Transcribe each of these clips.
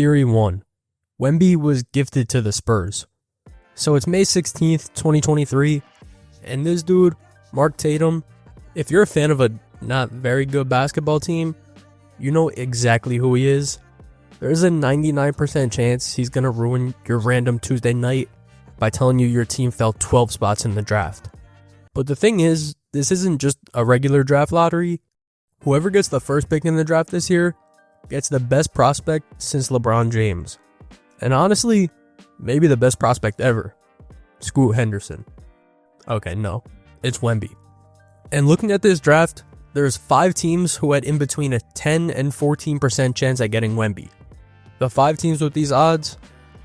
Theory 1. Wemby was gifted to the Spurs. So it's May 16th, 2023, and this dude, Mark Tatum, if you're a fan of a not very good basketball team, you know exactly who he is. There's a 99% chance he's going to ruin your random Tuesday night by telling you your team fell 12 spots in the draft. But the thing is, this isn't just a regular draft lottery. Whoever gets the first pick in the draft this year gets the best prospect since LeBron James. And honestly, maybe the best prospect ever. Scoot Henderson. Okay, no, it's Wemby. And looking at this draft, there's 5 teams who had in between a 10 and 14% chance at getting Wemby. The 5 teams with these odds: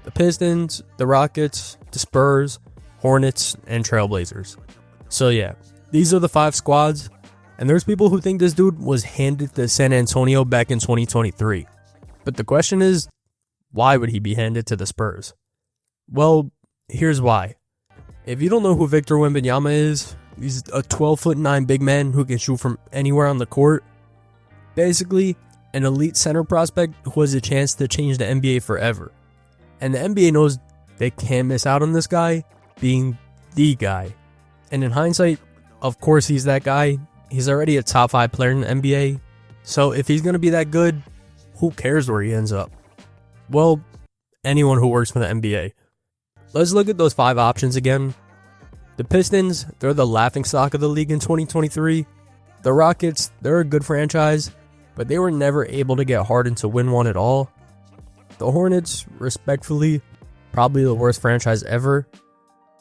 the Pistons, the Rockets, the Spurs, Hornets, and Trailblazers. So yeah, these are the 5 squads, and there's people who think this dude was handed to San Antonio back in 2023. But the question is, why would he be handed to the Spurs? Well, here's why. If you don't know who Victor Wembanyama is, he's a 12'9" big man who can shoot from anywhere on the court. Basically, an elite center prospect who has a chance to change the NBA forever. And the NBA knows they can't miss out on this guy being the guy. And in hindsight, of course he's that guy. He's already a top 5 player in the NBA. So if he's going to be that good, who cares where he ends up? Well, anyone who works for the NBA. Let's look at those 5 options again. The Pistons, they're the laughingstock of the league in 2023. The Rockets, they're a good franchise, but they were never able to get Harden to win one at all. The Hornets, respectfully, probably the worst franchise ever.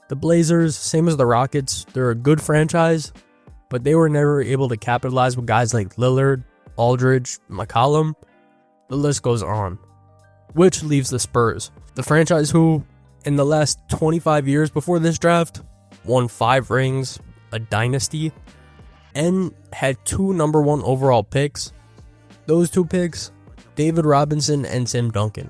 The Blazers, same as the Rockets, they're a good franchise, but they were never able to capitalize with guys like Lillard, Aldridge, McCollum. The list goes on. Which leaves the Spurs, the franchise who, in the last 25 years before this draft, won 5 rings, a dynasty, and had 2 number 1 overall picks. Those 2 picks, David Robinson and Tim Duncan.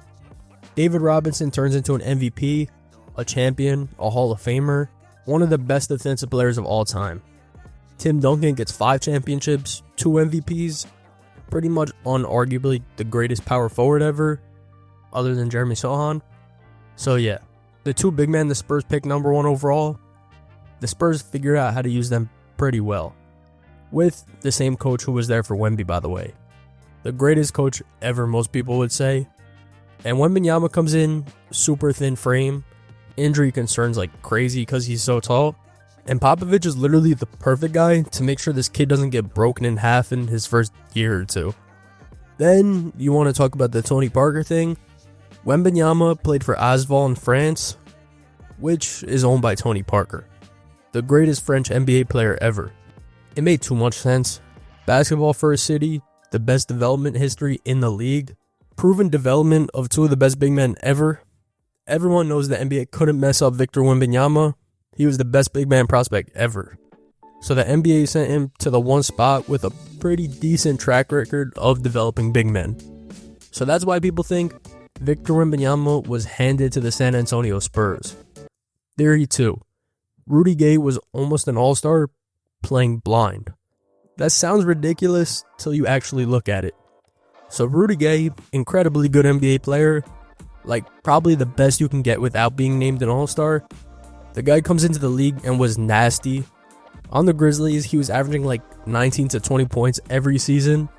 David Robinson turns into an MVP, a champion, a Hall of Famer, one of the best defensive players of all time. Tim Duncan gets 5 championships, 2 MVPs, pretty much unarguably the greatest power forward ever, other than Jeremy Sohan. So yeah, the 2 big men the Spurs picked number 1 overall, the Spurs figured out how to use them pretty well. With the same coach who was there for Wemby, by the way. The greatest coach ever, most people would say. And Wembanyama comes in, super thin frame, injury concerns like crazy because he's so tall. And Popovich is literally the perfect guy to make sure this kid doesn't get broken in half in his first year or 2. Then, you want to talk about the Tony Parker thing. Wembanyama played for Asvel in France, which is owned by Tony Parker, the greatest French NBA player ever. It made too much sense. Basketball for a city, the best development history in the league, proven development of 2 of the best big men ever. Everyone knows the NBA couldn't mess up Victor Wembanyama. He was the best big man prospect ever. So the NBA sent him to the one spot with a pretty decent track record of developing big men. So that's why people think Victor Wembanyama was handed to the San Antonio Spurs. Theory 2. Rudy Gay was almost an all-star playing blind. That sounds ridiculous till you actually look at it. So Rudy Gay, incredibly good NBA player, like probably the best you can get without being named an all-star. The guy comes into the league and was nasty. On the Grizzlies, he was averaging like 19 to 20 points every season.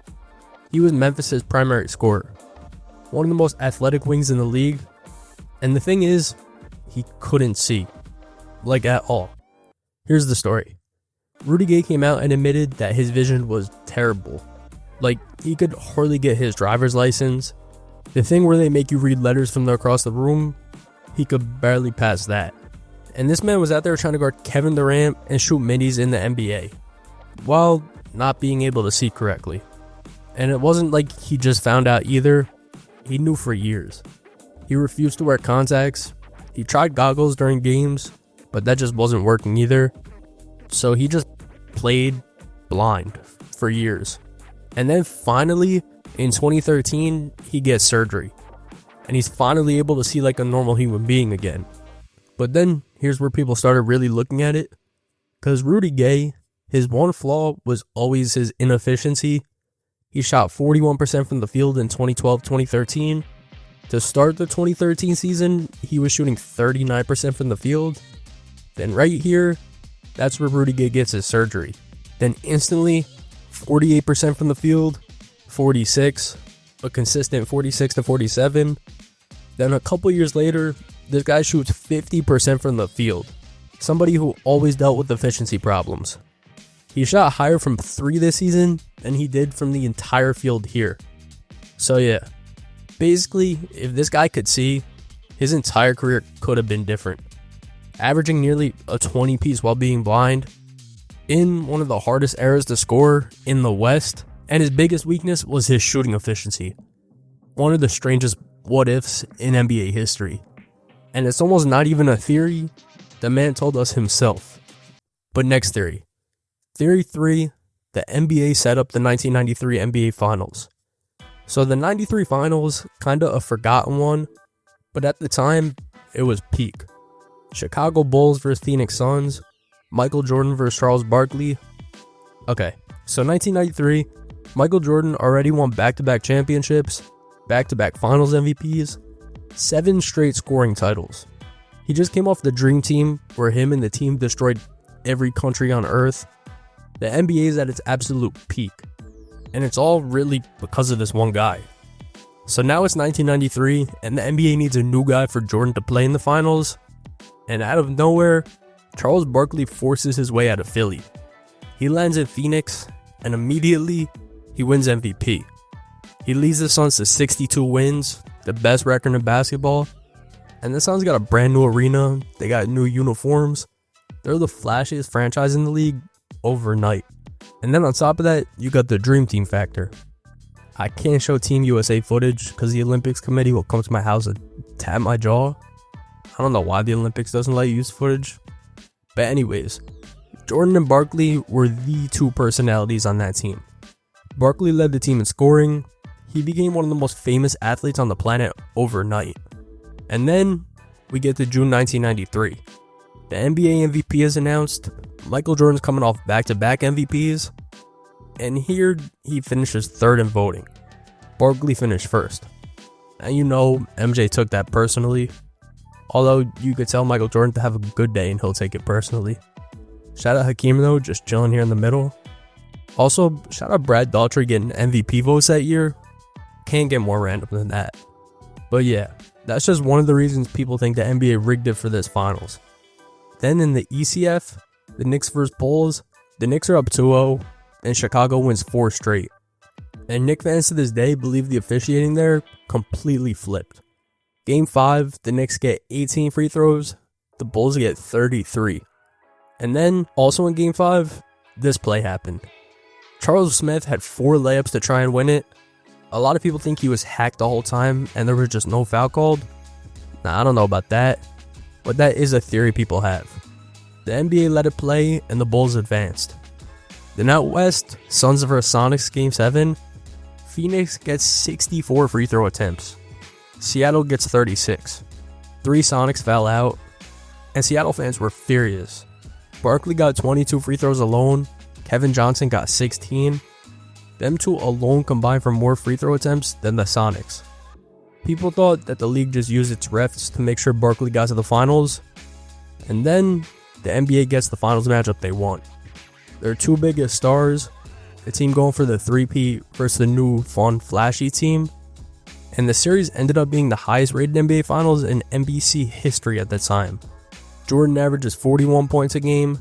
He was Memphis' primary scorer. One of the most athletic wings in the league. And the thing is, he couldn't see. Like at all. Here's the story. Rudy Gay came out and admitted that his vision was terrible. Like, he could hardly get his driver's license. The thing where they make you read letters from across the room, he could barely pass that. And this man was out there trying to guard Kevin Durant and shoot middies in the NBA, while not being able to see correctly. And it wasn't like he just found out either. He knew for years. He refused to wear contacts. He tried goggles during games, but that just wasn't working either. So he just played blind for years. And then finally, in 2013, he gets surgery. And he's finally able to see like a normal human being again. But then, here's where people started really looking at it. Because Rudy Gay, his one flaw was always his inefficiency. He shot 41% from the field in 2012-2013. To start the 2013 season, he was shooting 39% from the field. Then right here, that's where Rudy Gay gets his surgery. Then instantly, 48% from the field, 46, a consistent 46 to 47. Then a couple years later, this guy shoots 50% from the field. Somebody who always dealt with efficiency problems. He shot higher from 3 this season than he did from the entire field here. So yeah, basically, if this guy could see, his entire career could have been different. Averaging nearly a 20 piece while being blind, in one of the hardest eras to score in the West, and his biggest weakness was his shooting efficiency. One of the strangest what ifs in NBA history. And it's almost not even a theory, the man told us himself. But next theory. Theory 3, the NBA set up the 1993 NBA Finals. So the 93 Finals, kinda a forgotten one, but at the time, it was peak. Chicago Bulls versus Phoenix Suns, Michael Jordan versus Charles Barkley. Okay, so 1993, Michael Jordan already won back-to-back championships, back-to-back Finals MVPs, 7 straight scoring titles. He just came off the Dream Team, where him and the team destroyed every country on Earth. The NBA is at its absolute peak, and it's all really because of this one guy. So now it's 1993, and the NBA needs a new guy for Jordan to play in the finals, and out of nowhere, Charles Barkley forces his way out of Philly. He lands in Phoenix, and immediately, he wins MVP. He leads the Suns to 62 wins, the best record in basketball, and the Suns got a brand new arena, they got new uniforms, they're the flashiest franchise in the league overnight. And then on top of that, you got the Dream Team factor. I can't show Team USA footage because the Olympics committee will come to my house and tap my jaw. I don't know why the Olympics doesn't let you use footage. But anyways, Jordan and Barkley were the two personalities on that team. Barkley led the team in scoring. He became one of the most famous athletes on the planet overnight. And then we get to June 1993. The NBA MVP is announced. Michael Jordan's coming off back-to-back MVPs. And here he finishes third in voting. Barkley finished first. And you know MJ took that personally. Although you could tell Michael Jordan to have a good day and he'll take it personally. Shout out Hakeem though, just chilling here in the middle. Also, shout out Brad Daughtry getting MVP votes that year. Can't get more random than that. But yeah, that's just one of the reasons people think the NBA rigged it for this finals. Then in the ECF, the Knicks vs Bulls, the Knicks are up 2-0, and Chicago wins 4 straight. And Knicks fans to this day believe the officiating there completely flipped. Game 5, the Knicks get 18 free throws, the Bulls get 33. And then, also in Game 5, this play happened. Charles Smith had 4 layups to try and win it. A lot of people think he was hacked the whole time and there was just no foul called. Now, I don't know about that, but that is a theory people have. The NBA let it play and the Bulls advanced. Then out west, Suns vs Sonics Game 7, Phoenix gets 64 free throw attempts. Seattle gets 36. 3 Sonics fell out, and Seattle fans were furious. Barkley got 22 free throws alone, Kevin Johnson got 16. Them two alone combined for more free throw attempts than the Sonics. People thought that the league just used its refs to make sure Barkley got to the finals, and then the NBA gets the finals matchup they want. Their 2 biggest stars, the team going for the 3-peat versus the new, fun, flashy team, and the series ended up being the highest rated NBA Finals in NBC history at the time. Jordan averages 41 points a game,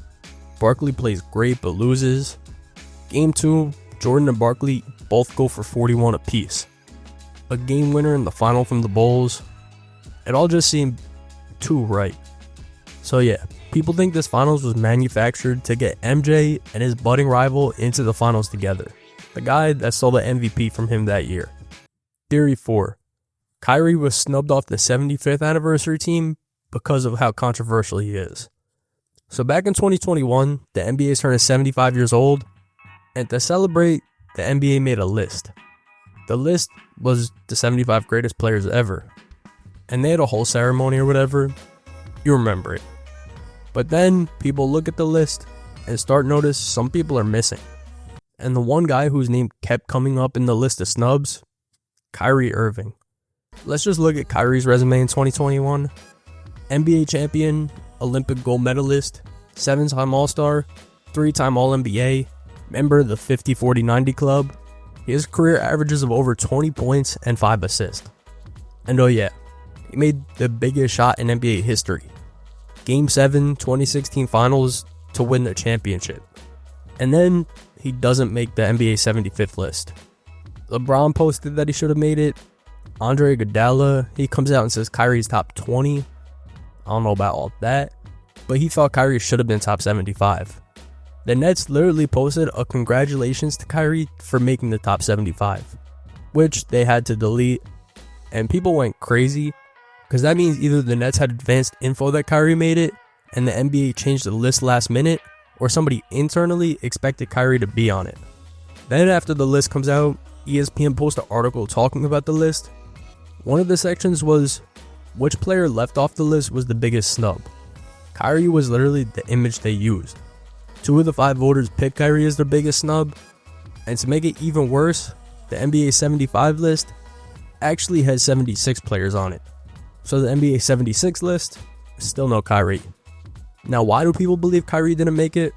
Barkley plays great but loses. Game 2, Jordan and Barkley both go for 41 apiece. A game winner in the final from the Bulls. It all just seemed too right. So yeah, people think this finals was manufactured to get MJ and his budding rival into the finals together. The guy that stole the MVP from him that year. Theory 4. Kyrie was snubbed off the 75th anniversary team because of how controversial he is. So back in 2021, the NBA is turning 75 years old, and to celebrate, the NBA made a list. The list was the 75 greatest players ever, and they had a whole ceremony or whatever. You remember it. But then people look at the list and start notice some people are missing. And the one guy whose name kept coming up in the list of snubs, Kyrie Irving. Let's just look at Kyrie's resume in 2021. NBA champion, Olympic gold medalist, 7-time All-Star, 3-time All-NBA, member of the 50-40-90 club. His career averages of over 20 points and 5 assists. And oh yeah, he made the biggest shot in NBA history. Game 7, 2016 Finals to win the championship. And then he doesn't make the NBA 75th list. LeBron posted that he should have made it. Andre Iguodala, he comes out and says Kyrie's top 20. I don't know about all that, but he thought Kyrie should have been top 75. The Nets literally posted a congratulations to Kyrie for making the top 75, which they had to delete, and people went crazy because that means either the Nets had advanced info that Kyrie made it and the NBA changed the list last minute, or somebody internally expected Kyrie to be on it. Then after the list comes out, ESPN posted an article talking about the list. One of the sections was which player left off the list was the biggest snub. Kyrie was literally the image they used. 2 of the 5 voters picked Kyrie as their biggest snub, and to make it even worse, the NBA 75 list actually has 76 players on it. So the NBA 76 list, still no Kyrie. Now why do people believe Kyrie didn't make it?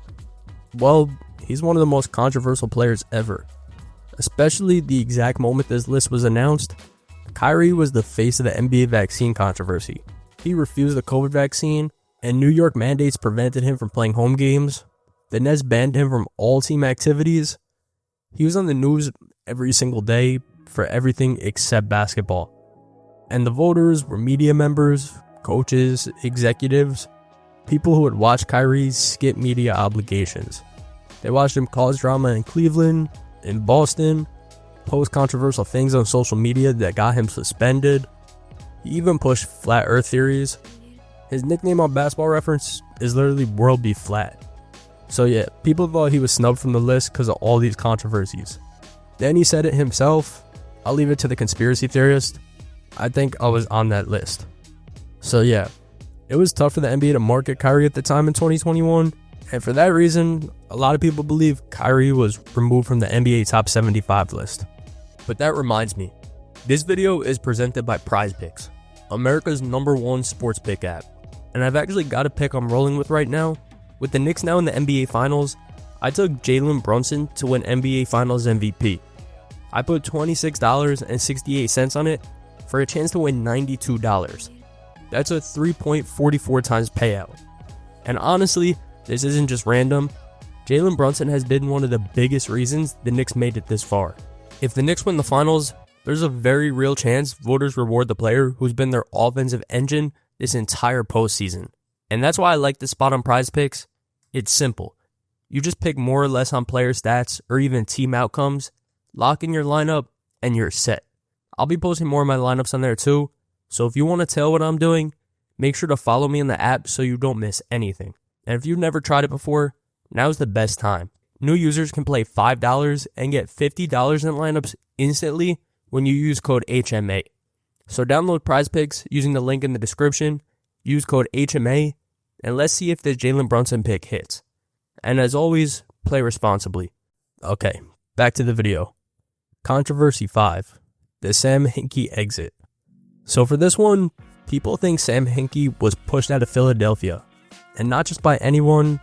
Well, he's one of the most controversial players ever. Especially the exact moment this list was announced, Kyrie was the face of the NBA vaccine controversy. He refused the COVID vaccine, and New York mandates prevented him from playing home games. The Nets banned him from all team activities. He was on the news every single day for everything except basketball. And the voters were media members, coaches, executives, people who would watch Kyrie skip media obligations. They watched him cause drama in Cleveland, in Boston, post controversial things on social media that got him suspended. He even pushed flat earth theories. His nickname on Basketball Reference is literally World Be Flat. So yeah, people thought he was snubbed from the list because of all these controversies. Then he said it himself. I'll leave it to the conspiracy theorist. I think I was on that list. So yeah, it was tough for the NBA to market Kyrie at the time in 2021. And for that reason, a lot of people believe Kyrie was removed from the NBA top 75 list. But that reminds me, this video is presented by PrizePicks, America's #1 sports pick app. And I've actually got a pick I'm rolling with right now. With the Knicks now in the NBA Finals, I took Jalen Brunson to win NBA Finals MVP. I put $26.68 on it for a chance to win $92. That's a 3.44 times payout. And honestly, this isn't just random. Jalen Brunson has been one of the biggest reasons the Knicks made it this far. If the Knicks win the finals, there's a very real chance voters reward the player who's been their offensive engine this entire postseason. And that's why I like this spot on PrizePicks. It's simple. You just pick more or less on player stats or even team outcomes, lock in your lineup, and you're set. I'll be posting more of my lineups on there too, so if you want to tell what I'm doing, make sure to follow me in the app so you don't miss anything. And if you've never tried it before, now's the best time. New users can play $5 and get $50 in lineups instantly when you use code HMA. So download PrizePicks using the link in the description, use code HMA, and let's see if this Jalen Brunson pick hits. And as always, play responsibly. Okay, back to the video. Controversy 5, the Sam Hinkie exit. So for this one, people think Sam Hinkie was pushed out of Philadelphia, and not just by anyone,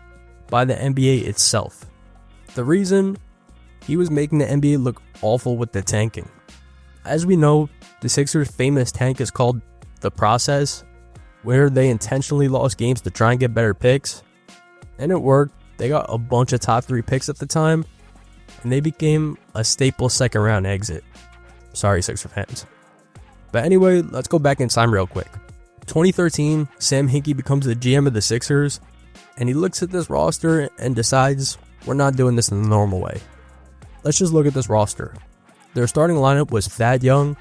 by the NBA itself. The reason? He was making the NBA look awful with the tanking. As we know, the Sixers' famous tank is called the process, where they intentionally lost games to try and get better picks. And it worked. They got a bunch of top 3 picks at the time, and they became a staple second round exit. Sorry, Sixer fans. But anyway, let's go back in time real quick. 2013, Sam Hinkie becomes the GM of the Sixers, and he looks at this roster and decides, we're not doing this in the normal way. Let's just look at this roster. Their starting lineup was Thad Young,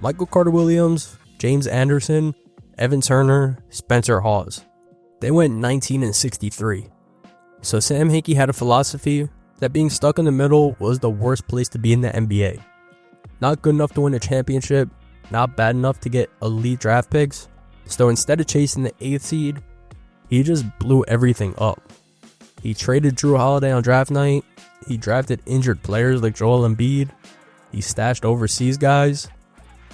Michael Carter-Williams, James Anderson, Evan Turner, Spencer Hawes. They went 19-63. So Sam Hinkie had a philosophy that being stuck in the middle was the worst place to be in the NBA. Not good enough to win a championship, not bad enough to get elite draft picks. So instead of chasing the 8th seed, he just blew everything up. He traded Drew Holiday on draft night. He drafted injured players like Joel Embiid. He stashed overseas guys.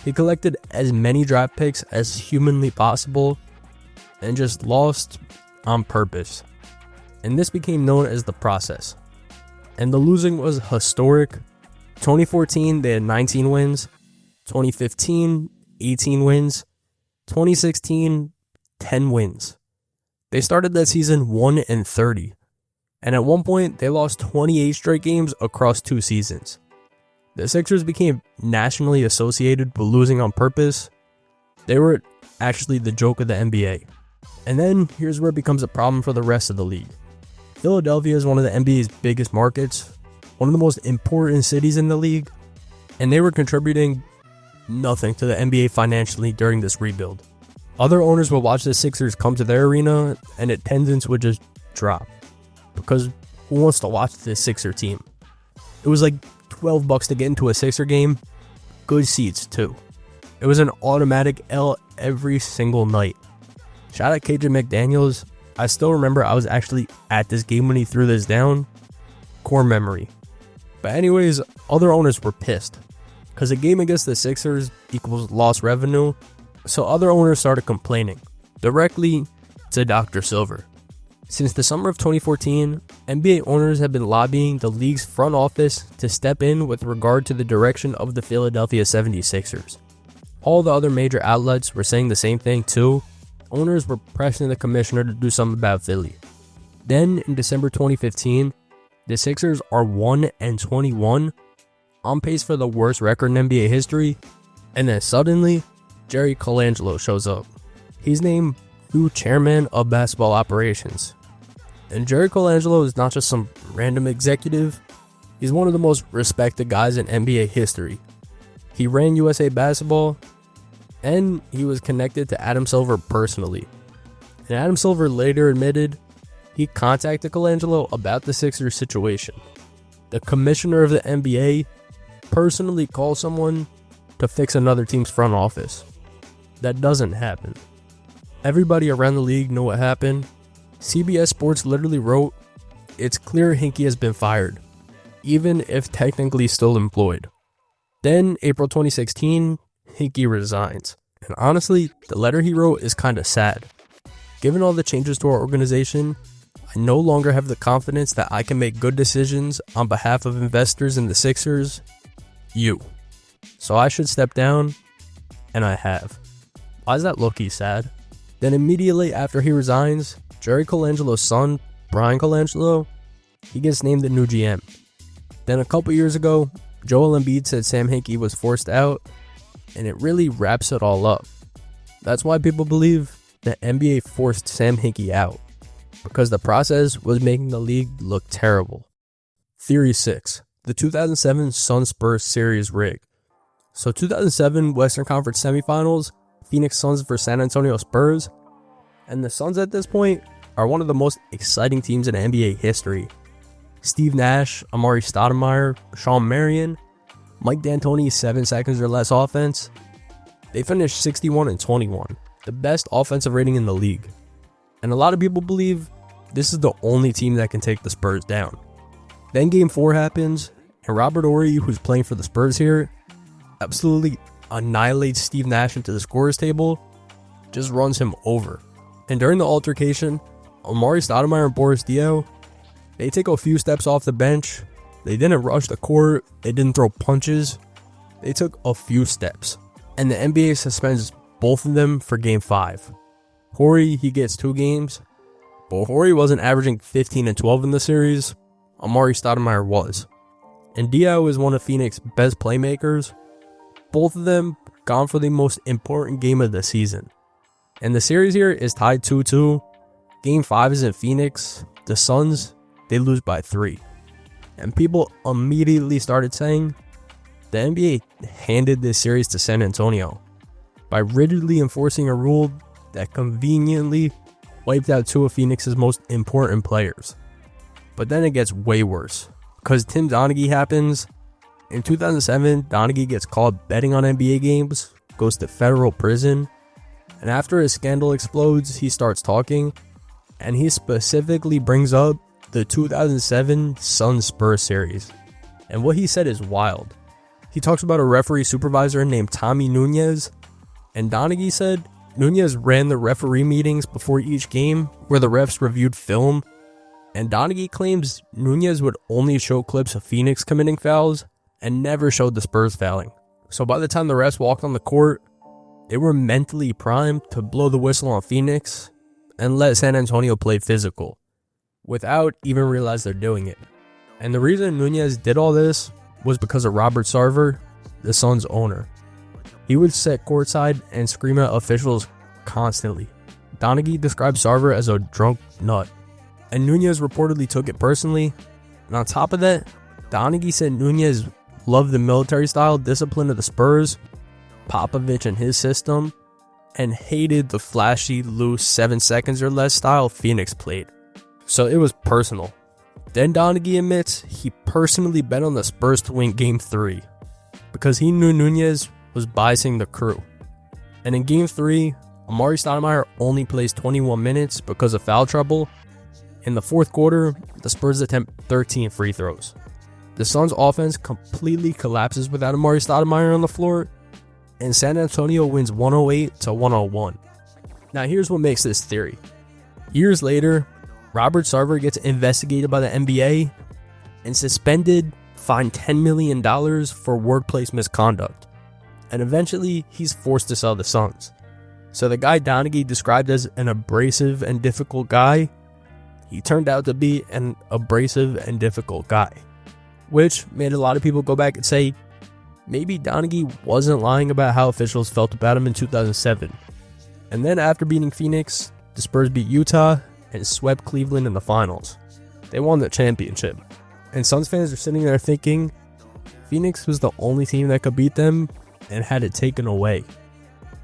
He collected as many draft picks as humanly possible and just lost on purpose. And this became known as the process. And the losing was historic. 2014, they had 19 wins. 2015, 18 wins. 2016, 10 wins. They started that season 1-30. And at one point, they lost 28 straight games across 2 seasons. The Sixers became nationally associated with losing on purpose. They were actually the joke of the NBA. And then here's where it becomes a problem for the rest of the league. Philadelphia is one of the NBA's biggest markets, one of the most important cities in the league, and they were contributing nothing to the NBA financially during this rebuild. Other owners would watch the Sixers come to their arena and attendance would just drop. Because who wants to watch this Sixer team? It was like $12 to get into a Sixer game. Good seats too. It was an automatic L every single night. Shout out KJ McDaniels. I still remember I was actually at this game when he threw this down. Core memory. But anyways, other owners were pissed. Because a game against the Sixers equals lost revenue. So other owners started complaining. Directly to Dr. Silver. Since the summer of 2014, NBA owners have been lobbying the league's front office to step in with regard to the direction of the Philadelphia 76ers. All the other major outlets were saying the same thing too. Owners were pressing the commissioner to do something about Philly. Then in December 2015, the Sixers are 1-21, on pace for the worst record in NBA history, and then suddenly, Jerry Colangelo shows up. He's named new chairman of basketball operations. And Jerry Colangelo is not just some random executive, he's one of the most respected guys in NBA history. He ran USA Basketball, and he was connected to Adam Silver personally. And Adam Silver later admitted he contacted Colangelo about the Sixers situation. The commissioner of the NBA personally called someone to fix another team's front office. That doesn't happen. Everybody around the league knew what happened. CBS Sports literally wrote, "It's clear Hinkie has been fired, even if technically still employed." Then, April 2016, Hinkie resigns. And honestly, the letter he wrote is kinda sad. Given all the changes to our organization, I no longer have the confidence that I can make good decisions on behalf of investors in the Sixers. So I should step down, and I have. Why is that low-key sad? Then immediately after he resigns, Jerry Colangelo's son, Brian Colangelo, he gets named the new GM. Then a couple years ago, Joel Embiid said Sam Hinkie was forced out, and it really wraps it all up. That's why people believe the NBA forced Sam Hinkie out, because the process was making the league look terrible. Theory 6. The 2007 Suns-Spurs series rig. So 2007 Western Conference semifinals, Phoenix Suns vs San Antonio Spurs, and the Suns at this point are one of the most exciting teams in NBA history. Steve Nash, Amari Stoudemire, Sean Marion, Mike D'Antoni 7 seconds or less offense. They finished 61-21, the best offensive rating in the league. And a lot of people believe this is the only team that can take the Spurs down. Then Game 4 happens, and Robert Horry, who's playing for the Spurs here, absolutely annihilates Steve Nash into the scorer's table, just runs him over. And during the altercation, Amari Stoudemire and Boris Diaw, they take a few steps off the bench. They didn't rush the court, they didn't throw punches, they took a few steps. And the NBA suspends both of them for Game 5. Horry, he gets 2 games, but Horry wasn't averaging 15 and 12 in the series. Amari Stoudemire was. And Diaw is one of Phoenix's best playmakers. Both of them gone for the most important game of the season. And the series here is tied 2-2. Game 5 is in Phoenix. The Suns, they lose by 3. And people immediately started saying the NBA handed this series to San Antonio by rigidly enforcing a rule that conveniently wiped out 2 of Phoenix's most important players. But then it gets way worse, because Tim Donaghy happens. In 2007, Donaghy gets caught betting on NBA games, goes to federal prison, and after his scandal explodes, he starts talking, and he specifically brings up the 2007 Suns-Spurs series. And what he said is wild. He talks about a referee supervisor named Tommy Nunez, and Donaghy said Nunez ran the referee meetings before each game where the refs reviewed film, and Donaghy claims Nunez would only show clips of Phoenix committing fouls and never showed the Spurs fouling. So by the time the refs walked on the court, they were mentally primed to blow the whistle on Phoenix and let San Antonio play physical without even realize they're doing it. And the reason Nunez did all this was because of Robert Sarver, the Suns' owner. He would sit courtside and scream at officials constantly. Donaghy described Sarver as a drunk nut, and Nunez reportedly took it personally. And on top of that, Donaghy said Nunez loved the military-style discipline of the Spurs, Popovich and his system, and hated the flashy, loose 7 seconds or less style Phoenix played. So it was personal. Then Donaghy admits he personally bet on the Spurs to win Game 3 because he knew Nunez was biasing the crew. And in Game 3, Amari Stoudemire only plays 21 minutes because of foul trouble. In the fourth quarter, the Spurs attempt 13 free throws. The Suns' offense completely collapses without Amari Stoudemire on the floor, and San Antonio wins 108-101. Now here's what makes this theory. Years later, Robert Sarver gets investigated by the NBA and suspended, fined $10 million for workplace misconduct. And eventually, he's forced to sell the Suns. So the guy Donaghy described as an abrasive and difficult guy, he turned out to be an abrasive and difficult guy. Which made a lot of people go back and say, maybe Donaghy wasn't lying about how officials felt about him in 2007. And then after beating Phoenix, the Spurs beat Utah and swept Cleveland in the finals. They won the championship. And Suns fans are sitting there thinking, Phoenix was the only team that could beat them and had it taken away.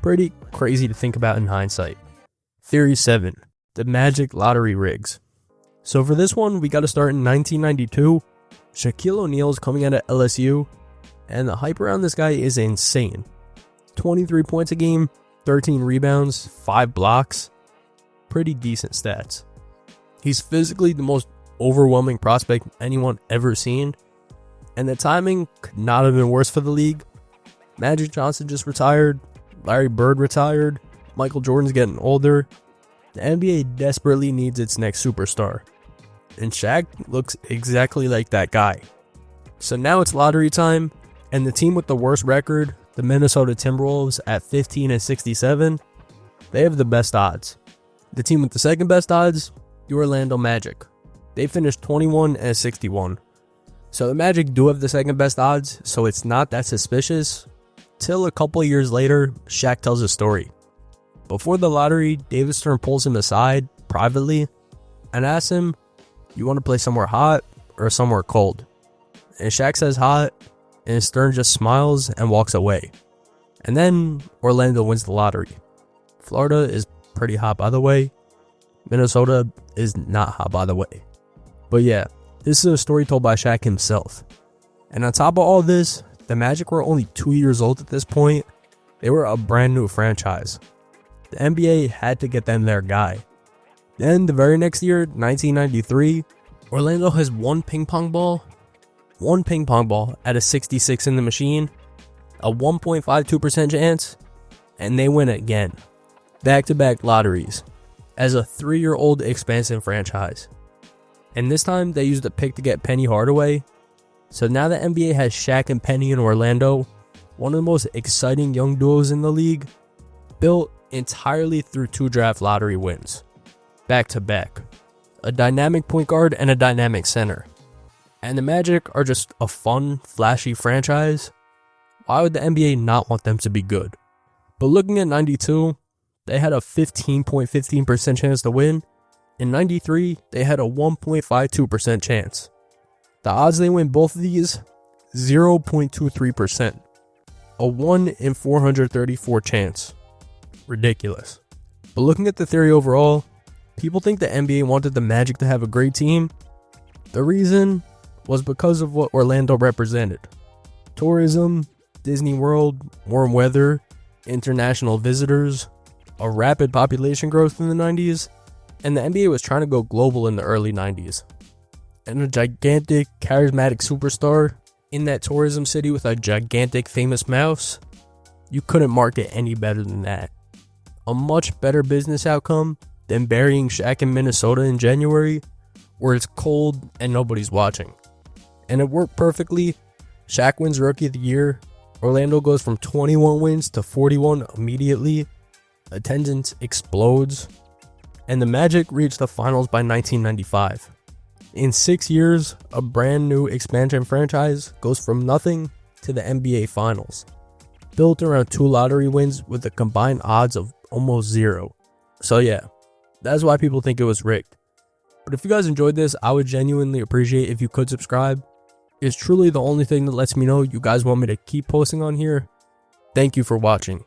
Pretty crazy to think about in hindsight. Theory 7. The Magic Lottery Rigs. So for this one, we got to start in 1992. Shaquille O'Neal is coming out of LSU, and the hype around this guy is insane. 23 points a game, 13 rebounds, 5 blocks. Pretty decent stats. He's physically the most overwhelming prospect anyone ever seen, and the timing could not have been worse for the league. Magic Johnson just retired, Larry Bird retired, Michael Jordan's getting older. The NBA desperately needs its next superstar, and Shaq looks exactly like that guy. So now it's lottery time, and the team with the worst record, the Minnesota Timberwolves at 15-67, they have the best odds. The team with the second best odds, the Orlando Magic. They finished 21-61. So the Magic do have the second best odds, so it's not that suspicious. Till a couple years later, Shaq tells a story. Before the lottery, David Stern pulls him aside privately and asks him, "You want to play somewhere hot or somewhere cold?" And Shaq says hot, and Stern just smiles and walks away. And then Orlando wins the lottery. Florida is pretty hot, by the way. Minnesota is not hot, by the way. But yeah, this is a story told by Shaq himself. And on top of all this, the Magic were only 2 years old at this point. They were a brand new franchise. The NBA had to get them their guy. Then the very next year, 1993, Orlando has one ping pong ball at a 66 in the machine, a 1.52% chance, and they win again. Back-to-back lotteries as a 3-year-old expansion franchise. And this time they used a pick to get Penny Hardaway. So now the NBA has Shaq and Penny in Orlando, one of the most exciting young duos in the league, built entirely through 2 draft lottery wins. Back to back. A dynamic point guard and a dynamic center. And the Magic are just a fun, flashy franchise. Why would the NBA not want them to be good? But looking at 92, they had a 15.15% chance to win. In 93, they had a 1.52% chance. The odds they win both of these, 0.23%. A 1 in 434 chance. Ridiculous. But looking at the theory overall, people think the NBA wanted the Magic to have a great team. The reason was because of what Orlando represented. Tourism, Disney World, warm weather, international visitors, a rapid population growth in the 90s, and the NBA was trying to go global in the early 90s. And a gigantic, charismatic superstar in that tourism city with a gigantic famous mouse, you couldn't market any better than that. A much better business outcome than burying Shaq in Minnesota in January, where it's cold and nobody's watching. And it worked perfectly. Shaq wins Rookie of the Year. Orlando goes from 21 wins to 41 immediately. Attendance explodes. And the Magic reached the finals by 1995. In 6 years, a brand new expansion franchise goes from nothing to the NBA Finals, built around 2 lottery wins with a combined odds of almost 0. So yeah, that's why people think it was rigged. But if you guys enjoyed this, I would genuinely appreciate if you could subscribe. It's truly the only thing that lets me know you guys want me to keep posting on here. Thank you for watching.